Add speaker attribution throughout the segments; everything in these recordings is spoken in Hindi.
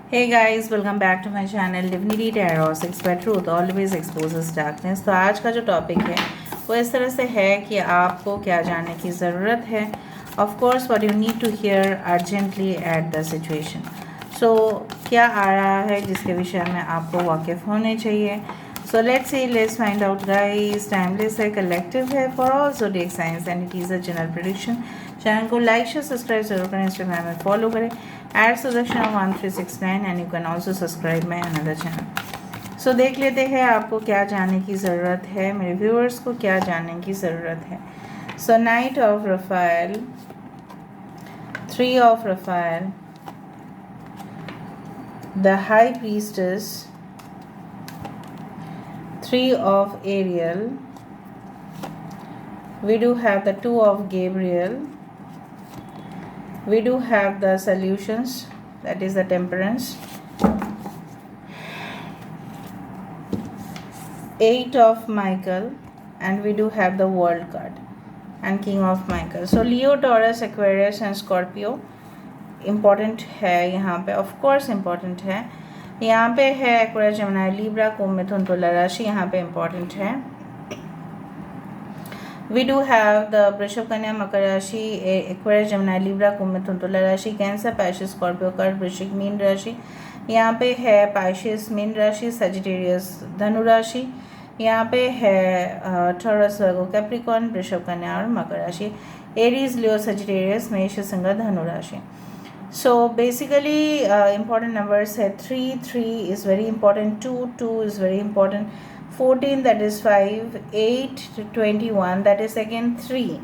Speaker 1: Hey guys, welcome back to my channel Divinity Tarot 6 by Truth always exposes darkness। तो आज का जो टॉपिक है वो इस तरह से है कि आपको क्या जानने की ज़रूरत है। Of course what you need to hear urgently at the situation। So क्या आ रहा है जिसके विषय में आपको वाकिफ़ होने चाहिए। So let's find out guys। Timeless है, कलेक्टिव है for all zodiac signs and it is a general prediction। Channel को लाइक शेयर सब्सक्राइब जरूर करें, इंस्टाग्राम में फॉलो करें @sudarshan1369 and you can also subscribe my another channel. So देख लेते हैं आपको क्या जानने की ज़रूरत है, मेरे व्यूअर्स को क्या जानने की ज़रूरत है। So knight of Raphael, 3 of Raphael, the high priestess, 3 of Ariel, we do have the 2 of Gabriel, we do have the solutions, that is the temperance, 8 of Michael, and we do have the world card and king of Michael। So Leo, Taurus, Aquarius and Scorpio important है यहाँ पे, of course important है यहाँ पे है। Aquarius, Gemini, Libra, कुंभ, मिथुन, तुला राशि यहाँ पे important है। We do have the वृषभ, कन्या, मकर राशि, एक्वेरियस, जमुना, लिब्रा, कुंभ, मिथुन, तुला राशि, कैंसर, पाइसेस, स्कॉर्पियो, कर्क, वृश्चिक, मीन राशि यहाँ पे है। पाइसेस मीन राशि, सजिटेरियस धनु राशि यहाँ पे है। टॉरस, वर्गो, कैप्रिकॉर्न, वृषभ, कन्या और मकर राशि। एरीज, लियो, सजिटेरियस, मेष, सिंह, धनु राशि। सो बेसिकली important numbers है 3 is very important, 2 is very important, 14 that is 5, 8 21 that is again 3।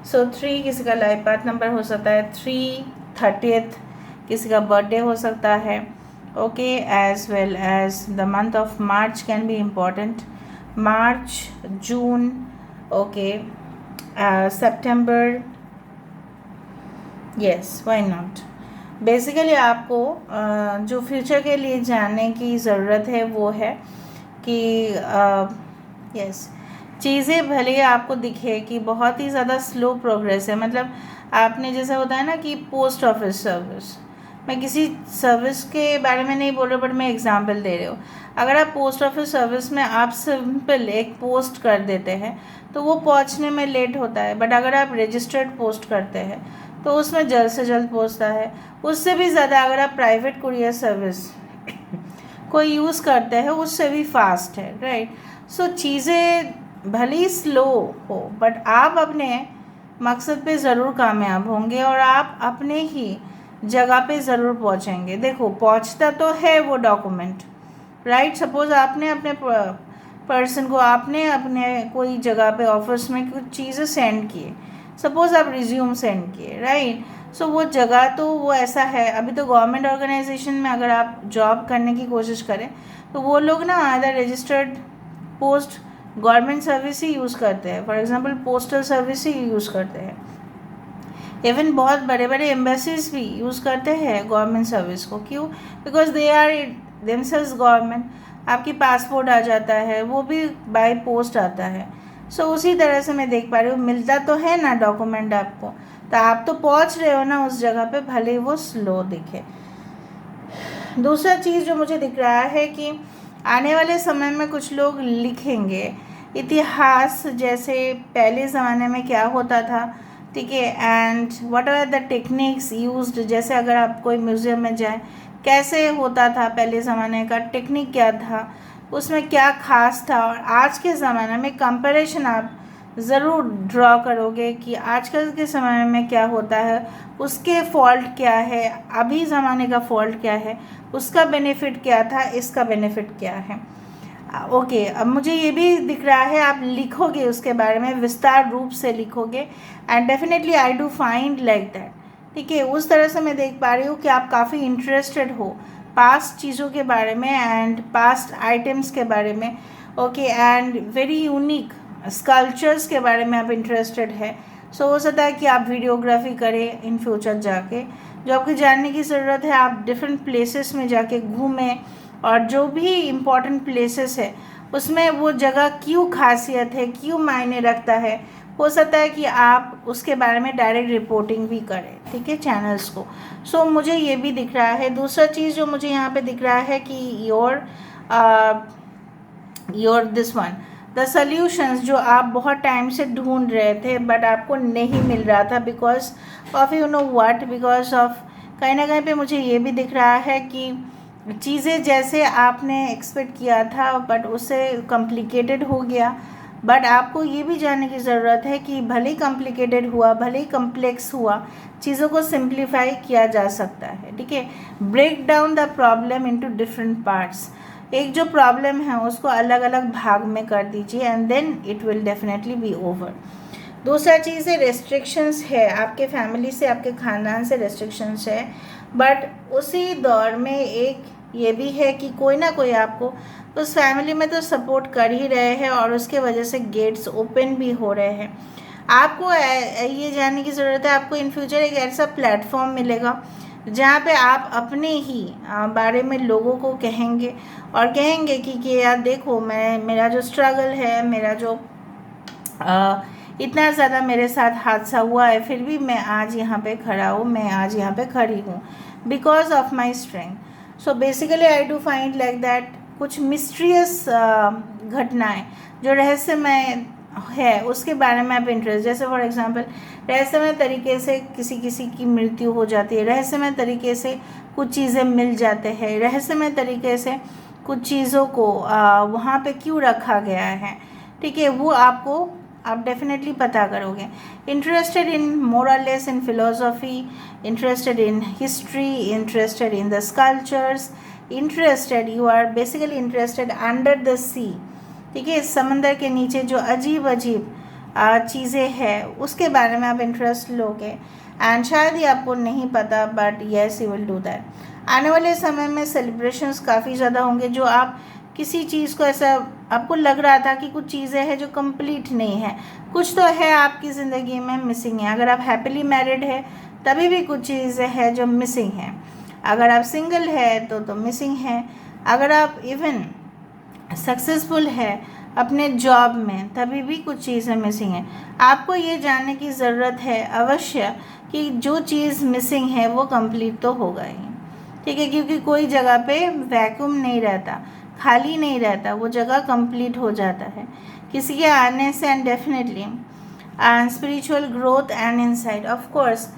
Speaker 1: सो 3 किसी का लाइफ पाथ नंबर हो सकता है, 3 30th किसी का बर्थडे हो सकता है। Okay, as well as the month of March can be important, March, June, okay, September, yes why not. Basically आपको जो फ्यूचर के लिए जानने की ज़रूरत है वो है कि यस चीज़ें भले ही आपको दिखे कि बहुत ही ज़्यादा स्लो प्रोग्रेस है। मतलब आपने जैसा होता है ना कि पोस्ट ऑफिस सर्विस, मैं किसी सर्विस के बारे में नहीं बोल रही बट मैं एग्जांपल दे रही हूँ। अगर आप पोस्ट ऑफिस सर्विस में आप सिंपल एक पोस्ट कर देते हैं तो वो पहुँचने में लेट होता है, बट अगर आप रजिस्टर्ड पोस्ट करते हैं तो उसमें जल्द से जल्द पहुँचता है। उससे भी ज़्यादा अगर आप प्राइवेट कुरियर सर्विस को यूज़ करते हैं उससे भी फास्ट है, राइट। सो चीज़ें भले ही स्लो हो बट आप अपने मकसद पे ज़रूर कामयाब होंगे और आप अपने ही जगह पे ज़रूर पहुँचेंगे। देखो पहुँचता तो है वो डॉक्यूमेंट, राइट। सपोज़ आपने अपने पर्सन को, आपने अपने कोई जगह पे ऑफिस में कुछ चीज़ें सेंड किए, सपोज़ आप रिज्यूम सेंड किए, राइट। सो वो जगह तो वो ऐसा है, अभी तो गवर्नमेंट ऑर्गेनाइजेशन में अगर आप जॉब करने की कोशिश करें तो वो लोग ना आदर रजिस्टर्ड पोस्ट गवर्नमेंट सर्विस ही यूज़ करते हैं, for example postal service he use करते हैं। इवन बहुत बड़े बड़े एम्बेसीज भी यूज़ करते हैं गवर्नमेंट सर्विस को। क्यों? Because they are themselves government. आपकी पासपोर्ट आ जाता है, वो भी बाय पोस्ट आता है। सो उसी तरह से मैं देख पा रही हूँ, मिलता तो है ना डॉक्यूमेंट आपको, तो आप तो पहुँच रहे हो ना उस जगह पे, भले ही वो स्लो दिखे। दूसरा चीज़ जो मुझे दिख रहा है कि आने वाले समय में कुछ लोग लिखेंगे इतिहास, जैसे पहले ज़माने में क्या होता था, ठीक है, and what are the techniques used. जैसे अगर आप कोई म्यूज़ियम में जाएं, कैसे होता था पहले ज़माने का, टेक्निक क्या था, उसमें क्या खास था, और आज के ज़माने में कंपैरिजन आप ज़रूर ड्रॉ करोगे कि आजकल के समय में क्या होता है, उसके फॉल्ट क्या है, अभी ज़माने का फॉल्ट क्या है, उसका बेनिफिट क्या था, इसका बेनिफिट क्या है। ओके, अब मुझे ये भी दिख रहा है आप लिखोगे उसके बारे में, विस्तार रूप से लिखोगे, and definitely I do find like that, ठीक है। उस तरह से मैं देख पा रही हूँ कि आप काफ़ी इंटरेस्टेड हो पास्ट चीज़ों के बारे में एंड पास्ट आइटम्स के बारे में, okay, and very unique sculptures के बारे में आप इंटरेस्टेड है। सो हो सकता है कि आप वीडियोग्राफी करें इन फ्यूचर जाके। जो आपको जानने की ज़रूरत है, आप डिफरेंट प्लेसेस में जाके घूमें, और जो भी इम्पोर्टेंट प्लेसेस है उसमें वो जगह क्यों खासियत है, क्यों मायने रखता है, हो सकता है कि आप उसके बारे में डायरेक्ट रिपोर्टिंग भी करें, ठीक है, चैनल्स को। सो मुझे ये भी दिख रहा है। दूसरा चीज़ जो मुझे यहाँ पे दिख रहा है कि your this one the solutions जो आप बहुत टाइम से ढूंढ रहे थे बट आपको नहीं मिल रहा था, because of you know what, because of कहीं ना कहीं पे मुझे ये भी दिख रहा है कि चीज़ें जैसे आपने एक्सपेक्ट किया था बट उससे कॉम्प्लिकेटेड हो गया। बट आपको ये भी जानने की ज़रूरत है कि भले ही कॉम्प्लिकेटेड हुआ, भले ही कम्प्लेक्स हुआ, चीज़ों को सिंप्लीफाई किया जा सकता है, ठीक है। Break down the problem into different parts. एक जो प्रॉब्लम है उसको अलग अलग भाग में कर दीजिए and then it will definitely be over. दूसरा चीज़ है रेस्ट्रिक्शंस है, आपके फैमिली से, आपके ख़ानदान से रेस्ट्रिक्शंस है, बट उसी दौर में एक ये भी है कि कोई ना कोई आपको उस फैमिली में तो सपोर्ट कर ही रहे हैं और उसके वजह से गेट्स ओपन भी हो रहे हैं। आपको ये जानने की ज़रूरत है, आपको इन फ्यूचर एक ऐसा प्लेटफॉर्म मिलेगा जहाँ पे आप अपने ही बारे में लोगों को कहेंगे और कहेंगे कि यार देखो, मेरा जो स्ट्रगल है, मेरा जो इतना ज़्यादा मेरे साथ हादसा हुआ है, फिर भी मैं आज यहाँ पे खड़ा हूँ, मैं आज यहाँ पे खड़ी हूँ because of my strength. So basically I do find like that कुछ मिस्ट्रियस घटनाएं जो रहस्यमय है उसके बारे में आप इंटरेस्ट, जैसे फॉर एग्जांपल रहस्यमय तरीके से किसी की मृत्यु हो जाती है, रहस्यमय तरीके से कुछ चीज़ें मिल जाते हैं, रहस्यमय तरीके से कुछ चीज़ों को वहाँ पे क्यों रखा गया है, ठीक है, वो आप डेफिनेटली पता करोगे। इंटरेस्टेड इन मोर और less in philosophy, interested in history, interested in the sculptures, interested, you are basically interested under the sea, ठीक है, समंदर के नीचे जो अजीब अजीब चीज़ें हैं उसके बारे में आप इंटरेस्ट लोगे। एंड शायद ही आपको नहीं पता but yes you will do that. आने वाले समय में सेलिब्रेशंस काफ़ी ज़्यादा होंगे, जो आप किसी चीज़ को ऐसा आपको लग रहा था कि कुछ चीज़ें हैं जो कंप्लीट नहीं है, कुछ तो है आपकी ज़िंदगी में मिसिंग है। अगर आप हैप्पीली मैरिड है तभी भी कुछ चीज़ें हैं जो मिसिंग हैं, अगर आप सिंगल है तो मिसिंग है, अगर आप इवन सक्सेसफुल है अपने जॉब में तभी भी कुछ चीज़ें मिसिंग है। आपको ये जानने की ज़रूरत है अवश्य कि जो चीज़ मिसिंग है वो कंप्लीट तो होगा ही, ठीक है, क्योंकि कोई जगह पे वैक्यूम नहीं रहता, खाली नहीं रहता, वो जगह कंप्लीट हो जाता है किसी के आने से। And definitely and spiritual growth and insight, of course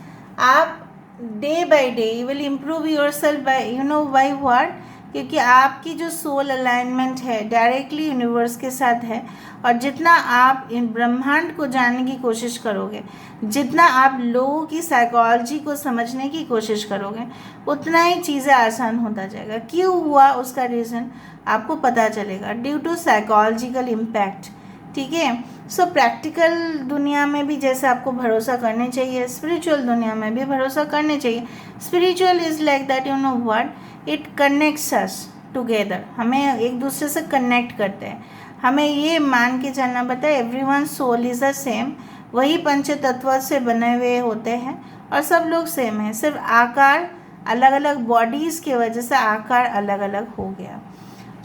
Speaker 1: आप day by day you will improve yourself by you know by what, क्योंकि आपकी जो सोल अलाइनमेंट है डायरेक्टली यूनिवर्स के साथ है। और जितना आप इन ब्रह्मांड को जानने की कोशिश करोगे, जितना आप लोगों की साइकोलॉजी को समझने की कोशिश करोगे, उतना ही चीज़ें आसान होता जाएगा। क्यों हुआ उसका रीज़न आपको पता चलेगा, ड्यू टू साइकोलॉजिकल इम्पैक्ट, ठीक है। सो प्रैक्टिकल दुनिया में भी जैसे आपको भरोसा करने चाहिए, स्पिरिचुअल दुनिया में भी भरोसा करने चाहिए। Spiritual is like that, you know what, it connects us together, हमें एक दूसरे से कनेक्ट करते हैं। हमें ये मान के चलना पड़ता है everyone soul is the same, वही पंच तत्व से बने हुए होते हैं और सब लोग सेम हैं, सिर्फ आकार अलग अलग बॉडीज़ की वजह से आकार अलग अलग हो गया।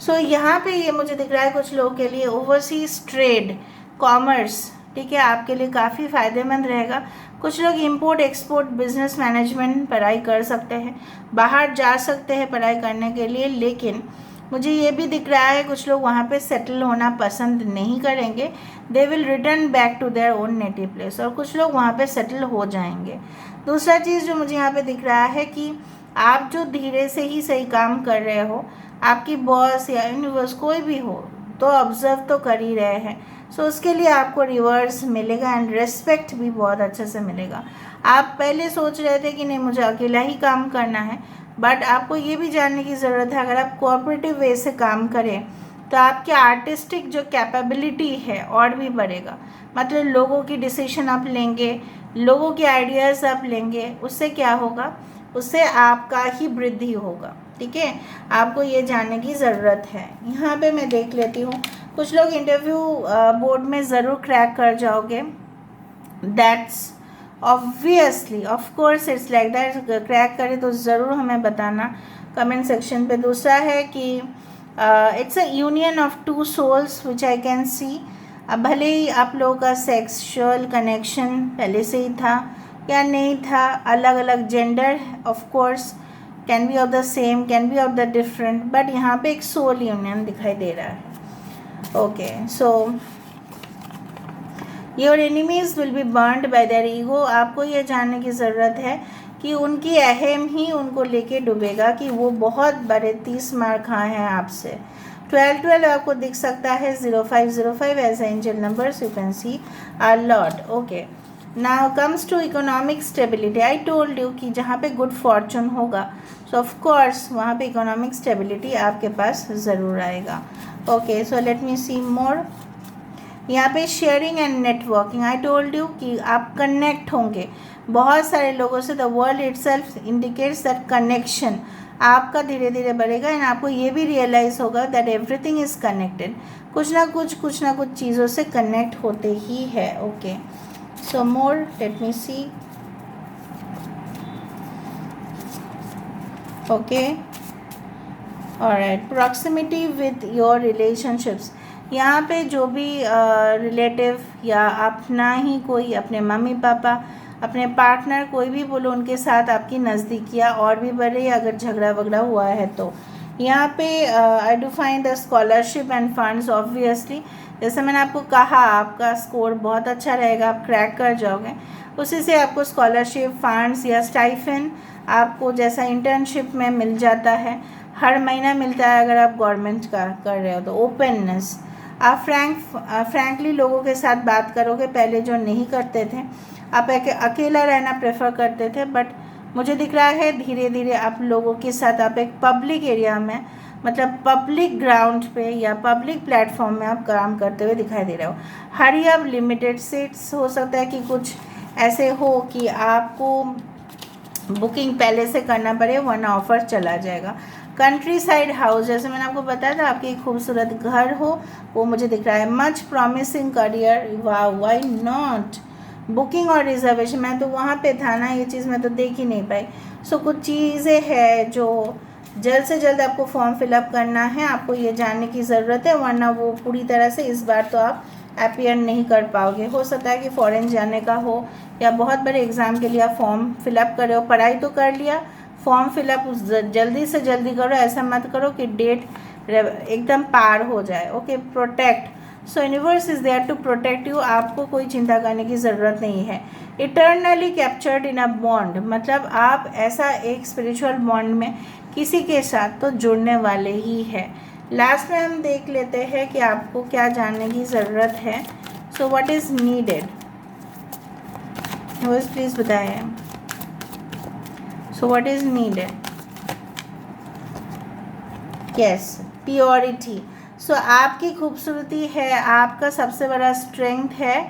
Speaker 1: सो यहाँ पे ये मुझे दिख रहा है कुछ लोगों के लिए ओवरसीज ट्रेड, कॉमर्स, ठीक है, आपके लिए काफ़ी फ़ायदेमंद रहेगा। कुछ लोग इंपोर्ट एक्सपोर्ट बिजनेस मैनेजमेंट पढ़ाई कर सकते हैं, बाहर जा सकते हैं पढ़ाई करने के लिए, लेकिन मुझे ये भी दिख रहा है कुछ लोग वहाँ पे सेटल होना पसंद नहीं करेंगे, they will return back to their own native place, और कुछ लोग वहाँ पे सेटल हो जाएंगे। दूसरा चीज़ जो मुझे यहाँ पे दिख रहा है कि आप जो धीरे से ही सही काम कर रहे हो, आपकी बॉस या यूनिवर्स कोई भी हो तो ऑब्जर्व तो कर ही रहे हैं, सो उसके लिए आपको रिवर्स मिलेगा एंड रेस्पेक्ट भी बहुत अच्छे से मिलेगा। आप पहले सोच रहे थे कि नहीं मुझे अकेला ही काम करना है, बट आपको ये भी जानने की ज़रूरत है अगर आप कोऑपरेटिव वे से काम करें तो आपके आर्टिस्टिक जो कैपेबिलिटी है और भी बढ़ेगा। मतलब लोगों की डिसीजन आप लेंगे, लोगों के आइडियाज़ आप लेंगे, उससे क्या होगा, उससे आपका ही वृद्धि होगा, ठीक है। आपको ये जानने की ज़रूरत है। यहाँ पे मैं देख लेती हूँ, कुछ लोग इंटरव्यू बोर्ड में ज़रूर क्रैक कर जाओगे, that's obviously of course it's like that, crack करें तो ज़रूर हमें बताना कमेंट सेक्शन पे। दूसरा है कि it's a union of two souls which I can see, अब भले ही आप लोगों का सेक्सुअल कनेक्शन पहले से ही था या नहीं था, अलग अलग gender of course can be of the same, can be of the different, but यहाँ पे एक सोल यूनियन दिखाई दे रहा है। Okay, so your enemies will be burned bye their ego. आपको ये जानने की ज़रूरत है कि उनकी अहम ही उनको लेके डूबेगा कि वो बहुत बड़े 30 मार खाए हैं आपसे। 12 आपको दिख सकता है, 0505 as angel numbers, you can see a lot. Okay, now comes to economic stability. I told you कि जहाँ पे गुड फॉर्चून होगा सो ऑफ कोर्स वहाँ पे इकोनॉमिक स्टेबिलिटी आपके पास ज़रूर आएगा। ओके, सो लेट मी सी मोर। यहाँ पे sharing and networking, I told you कि आप कनेक्ट होंगे बहुत सारे लोगों से। The world itself indicates that connection आपका धीरे धीरे बढ़ेगा एंड आपको ये भी रियलाइज़ होगा दैट एवरीथिंग इज़ कनेक्टेड। कुछ ना कुछ चीज़ों से कनेक्ट होते ही है। Okay, so more, let me see. Okay, alright, proximity with your relationships. यहाँ पे जो भी रिलेटिव या अपना ही कोई, अपने मम्मी पापा, अपने पार्टनर, कोई भी बोलो, उनके साथ आपकी नज़दीकियाँ और भी बढ़े अगर झगड़ा वगड़ा हुआ है तो। यहाँ पे I do find the scholarship end funds obviously, जैसे मैंने आपको कहा आपका स्कोर बहुत अच्छा रहेगा, आप क्रैक कर जाओगे, उसी से आपको स्कॉलरशिप, फंड्स या स्टाइफन आपको जैसा इंटर्नशिप में मिल जाता है, हर महीना मिलता है अगर आप गवर्नमेंट का कर रहे हो तो। ओपननेस, आप फ्रैंकली लोगों के साथ बात करोगे, पहले जो नहीं करते थे, आप अकेला रहना प्रेफर करते थे, बट मुझे दिख रहा है धीरे धीरे आप लोगों के साथ आप एक पब्लिक एरिया में, मतलब पब्लिक ग्राउंड पे या पब्लिक प्लेटफॉर्म में आप काम करते हुए दिखाई दे रहे हो। हरी अब लिमिटेड सीट्स, हो सकता है कि कुछ ऐसे हो कि आपको बुकिंग पहले से करना पड़े वरना ऑफर चला जाएगा। कंट्री साइड हाउस, जैसे मैंने आपको बताया था आपकी एक खूबसूरत घर हो, वो मुझे दिख रहा है। मच प्रॉमिसिंग करियर, वाह, व्हाई नॉट। बुकिंग और रिजर्वेशन, मैं तो वहाँ पे था ना, ये चीज़ मैं तो देख ही नहीं पाई। सो कुछ चीज़ें हैं जो जल्द से जल्द आपको फॉर्म फिलअप करना है, आपको ये जानने की ज़रूरत है, वरना वो पूरी तरह से इस बार तो आप अपीयर नहीं कर पाओगे। हो सकता है कि फॉरेन जाने का हो या बहुत बड़े एग्ज़ाम के लिए आप फॉर्म फिलअप करे हो, पढ़ाई तो कर लिया, फॉर्म फिलअप जल्दी से जल्दी करो, ऐसा मत करो कि डेट एकदम पार हो जाए। Okay, protect, so universe is there to protect you, आपको कोई चिंता करने की ज़रूरत नहीं है। Eternally captured in a bond, मतलब आप ऐसा एक स्पिरिचुअल बॉन्ड में किसी के साथ तो जुड़ने वाले ही है। लास्ट में हम देख लेते हैं कि आपको क्या जानने की ज़रूरत है। So what is needed, please बताएं। So what is needed, yes, purity. So आपकी खूबसूरती है, आपका सबसे बड़ा स्ट्रेंथ है,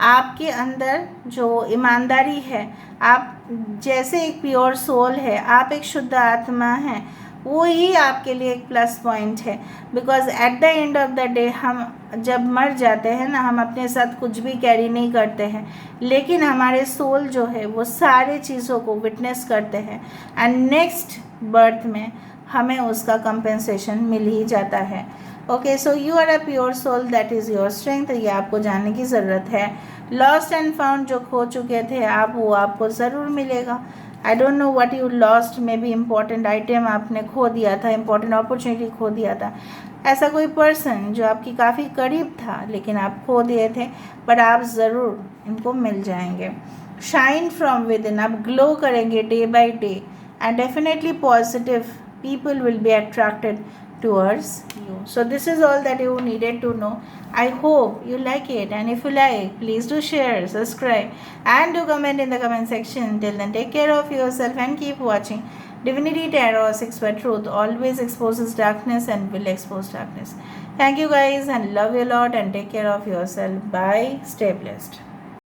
Speaker 1: आपके अंदर जो ईमानदारी है, आप जैसे एक प्योर सोल है, आप एक शुद्ध आत्मा हैं, वो ही आपके लिए एक प्लस पॉइंट है। Because at the end of the day हम जब मर जाते हैं ना, हम अपने साथ कुछ भी कैरी नहीं करते हैं, लेकिन हमारे सोल जो है वो सारे चीज़ों को विटनेस करते हैं एंड नेक्स्ट बर्थ में हमें उसका कंपेंसेशन मिल ही जाता है। Okay, so you are a pure soul, that is your strength, ये आपको जानने की ज़रूरत है। लॉस्ट एंड फाउंड, जो खो चुके थे आप, वो आपको ज़रूर मिलेगा। I don't know what you lost, may be important item आपने खो दिया था, इम्पॉर्टेंट अपॉर्चुनिटी खो दिया था, ऐसा कोई पर्सन जो आपकी काफ़ी करीब था लेकिन आप खो दिए थे, बट आप ज़रूर इनको मिल जाएंगे। शाइन फ्रॉम विद इन, आप ग्लो करेंगे day by day and definitely positive people will be attracted towards you. So this is all that you needed to know. I hope you like it, and if you like, please do share, subscribe and do comment in the comment section. Till then, take care of yourself and keep watching Divinity Tarot 6 by Truth. Always exposes darkness and will expose darkness. Thank you guys and love you a lot, and take care of yourself. Bye. Stay blessed.